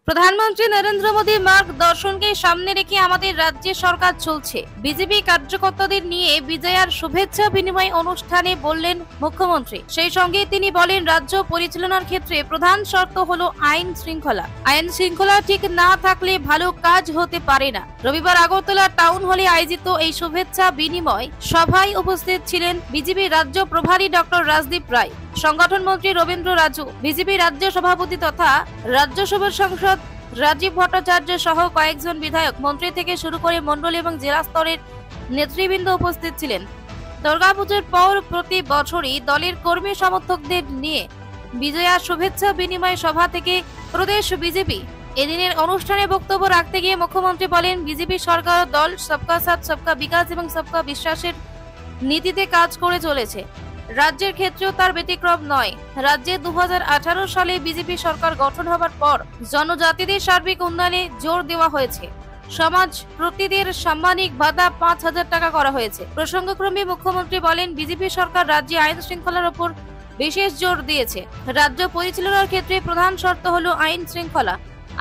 প্রধানমন্ত্রী নরেন্দ্র মোদীর মার্গদর্শনকে সামনে রেখে আমাদের রাজ্যে সরকার চলছে। বিজেপি কার্যকর্তাদের নিয়ে বিজয়ার শুভেচ্ছা বিনিময় অনুষ্ঠানে বললেন মুখ্যমন্ত্রী। সেই সঙ্গে তিনি বলেন, রাজ্য পরিচালনার ক্ষেত্রে প্রধান শর্ত হলো আইন শৃঙ্খলা। আইন শৃঙ্খলা ঠিক না থাকলে ভালো কাজ হতে পারে না। রবিবার আগরতলা টাউন হলে আয়োজিত এই শুভেচ্ছা বিনিময় সভায় উপস্থিত ছিলেন বিজেপি রাজ্য প্রভারী ডক্টর রাজদীপ রায়, সংগঠন মন্ত্রী রবীন্দ্র রাজু, বিজেপি রাজ্য সভাপতি তথা রাজ্যসভার সাংসদ রাজীব ভট্টাচার্য সহ কয়েকজন বিধায়ক, মন্ত্রী থেকে শুরু করে মন্ডল এবং জেলা স্তরের নেতৃবৃন্দ উপস্থিত ছিলেন। দুর্গাপুজোর পর প্রতি বছরই দলের কর্মী সমর্থকদের নিয়ে বিজয়া শুভেচ্ছা বিনিময় সভা থেকে প্রদেশ বিজেপি এদিনের অনুষ্ঠানে বক্তব্য রাখতে গিয়ে মুখ্যমন্ত্রী বলেন, বিজেপি সরকার দল সবকা সাথ সবকা বিকাশ এবং সবকা বিশ্বাসের নীতিতে কাজ করে চলেছে। রাজ্যের ক্ষেত্রেও তার ব্যতিক্রম নয়। রাজ্যে 2018 সালে বিজেপি সরকার গঠন হবার পর জনজাতিদের সার্বিক উন্নয়নে জোর দেওয়া হয়েছে। সমাজ প্রতিদের সাম্মানিক ভাতা 5,000 টাকা করা হয়েছে। প্রসঙ্গক্রমে মুখ্যমন্ত্রী বলেন, বিজেপি সরকার রাজ্যে আইন শৃঙ্খলার উপর বিশেষ জোর দিয়েছে। রাজ্য পরিচালনার ক্ষেত্রে প্রধান শর্ত হলো আইন শৃঙ্খলা।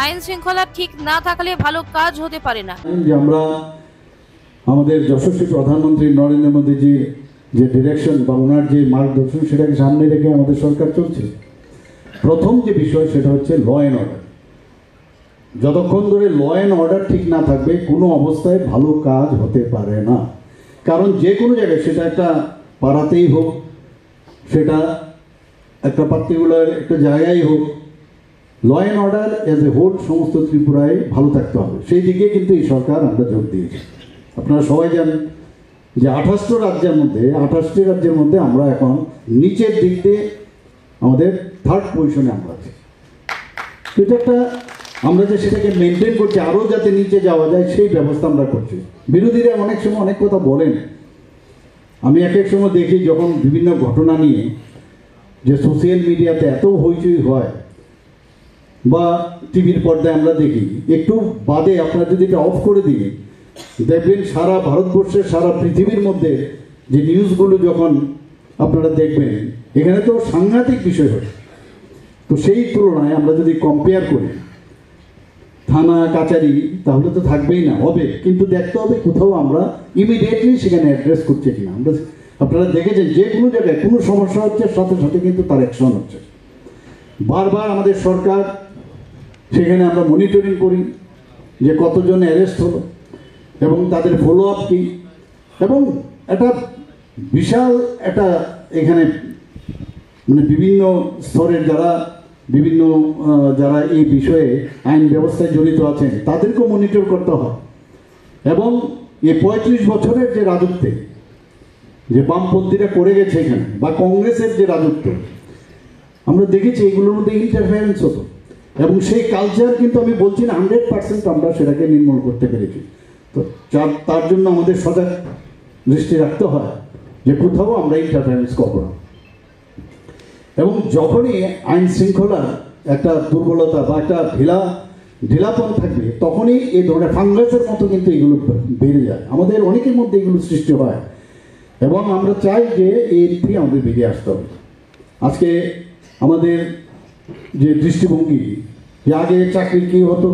আইন শৃঙ্খলা ঠিক না থাকলে ভালো কাজ হতে পারে না। আমরা আমাদের যশস্বী প্রধানমন্ত্রী নরেন্দ্র মোদীজি যে ডিরেকশন বা ওনার যে মার্গদর্শন সেটাকে সামনে রেখে আমাদের সরকার চলছে। প্রথম যে বিষয় সেটা হচ্ছে ল অ্যান্ড অর্ডার। যতক্ষণ ধরে ল অ্যান্ড অর্ডার ঠিক না থাকবে কোনো অবস্থায় ভালো কাজ হতে পারে না। কারণ যে কোনো জায়গায়, সেটা একটা পাড়াতেই হোক, সেটা একটা পার্টিকুলার একটা জায়গায় হোক, law and order as a whole সমস্ত ত্রিপুরায় ভালো থাকতে হবে। সেই দিকে কিন্তু এই সরকার আমরা জোর দিয়েছি। আপনারা সবাই জানেন যে 28টি রাজ্যের মধ্যে আমরা এখন নিচের দিক দিয়ে আমাদের 3rd পজিশনে আমরা আছি। এটা একটা আমরা যে সেটাকে মেনটেন করছি, আরও যাতে নিচে যাওয়া যায় সেই ব্যবস্থা আমরা করছি। বিরোধীরা অনেক সময় অনেক কথা বলেন। আমি এক এক সময় দেখি যখন বিভিন্ন ঘটনা নিয়ে যে সোশ্যাল মিডিয়াতে এত হইচই হয় বা টিভির পর্দায় আমরা দেখি, একটু বাদে আপনারা যদি এটা অফ করে দিই, দেখবেন সারা ভারতবর্ষের সারা পৃথিবীর মধ্যে যে নিউজগুলো যখন আপনারা দেখবেন, এখানে তো সাংঘাতিক বিষয় হয়। তো সেই তুলনায় আমরা যদি কম্পেয়ার করি থানা কাচারি, তাহলে তো থাকবেই না, হবে, কিন্তু দেখতে হবে কোথাও আমরা ইমিডিয়েটলি সেখানে অ্যাড্রেস করছে কিনা। আমরা আপনারা দেখেছেন যে কোনো জায়গায় কোনো সমস্যা হচ্ছে সাথে সাথে কিন্তু তার অ্যাকশন হচ্ছে। বারবার আমাদের সরকার সেখানে আমরা মনিটরিং করি যে কতজন অ্যারেস্ট হলো এবং তাদের ফলো আপ কী, এবং একটা বিশাল একটা এখানে মানে বিভিন্ন স্তরের যারা এই বিষয়ে আইন ব্যবস্থায় জড়িত আছেন তাদেরকেও মনিটর করতে হয়। এবং এই 35 বছরের যে রাজত্বে যে বামপন্থীরা করে গেছে এখানে, বা কংগ্রেসের যে রাজত্ব, আমরা দেখেছি এগুলোর মধ্যে ইন্টারফারেন্স হতো, এবং সেই কালচার কিন্তু আমি বলছি না 100% আমরা সেটাকে নির্মূল করতে পেরেছি। তো তার জন্য আমাদের সজাগ দৃষ্টি রাখতে হয় যে কোথাও আমরা ইন্টারফারেন্স করব না। এবং যখনই আইন শৃঙ্খলার একটা দুর্বলতা বা একটা ঢিলাপন থাকবে, তখনই এই ধরনের ফাঙ্গাসের মতো কিন্তু এগুলো বেড়ে যায়, আমাদের অনেকের মধ্যে এগুলো সৃষ্টি হয়। এবং আমরা চাই যে এর থেকে আমাদের বেরিয়ে আসতে হবে। আজকে আমাদের যে দৃষ্টিভঙ্গি, যে আগে চাকরি কী হতো,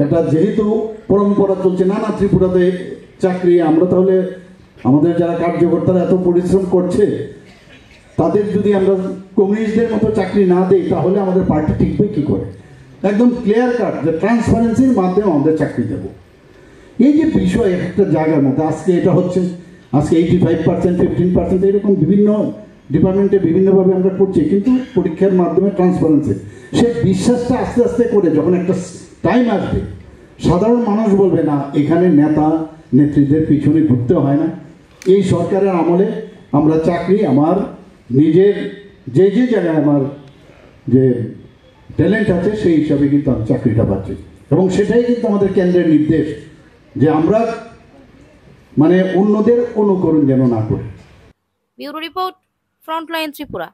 একটা যেহেতু পরম্পরা চলছে না ত্রিপুরাতে চাকরি, আমরা তাহলে আমাদের যারা কার্যকর্তারা এত পরিশ্রম করছে তাদের যদি আমরা কমিউনিস্টদের মতো চাকরি না দিই, তাহলে আমাদের পার্টি টিকবে কী করে? একদম ক্লিয়ার কাট যে ট্রান্সপারেন্সির মাধ্যমে আমাদের চাকরি দেব। এই যে বিষয় একটা জায়গার মধ্যে আজকে এটা হচ্ছে, আজকে 85%, 15%, এরকম বিভিন্ন ডিপার্টমেন্টে বিভিন্নভাবে আমরা করছি, কিন্তু পরীক্ষার মাধ্যমে ট্রান্সপারেন্সি, সে বিশ্বাসটা আস্তে আস্তে করে যখন একটা টাইম আসবে, সাধারণ মানুষ বলবে না এখানে নেতা নেত্রীদের পিছনে ঘুরতে হয় না। এই সরকারের আমলে আমরা চাকরি আমার নিজের যে জায়গায় আমার যে ট্যালেন্ট আছে সেই হিসাবে কিন্তু আমি চাকরিটা পাচ্ছি, এবং সেটাই কিন্তু আমাদের কেন্দ্রের নির্দেশ যে আমরা মানে অন্যদের অনুকরণ যেন না করি। Bureau report, frontline Tripura.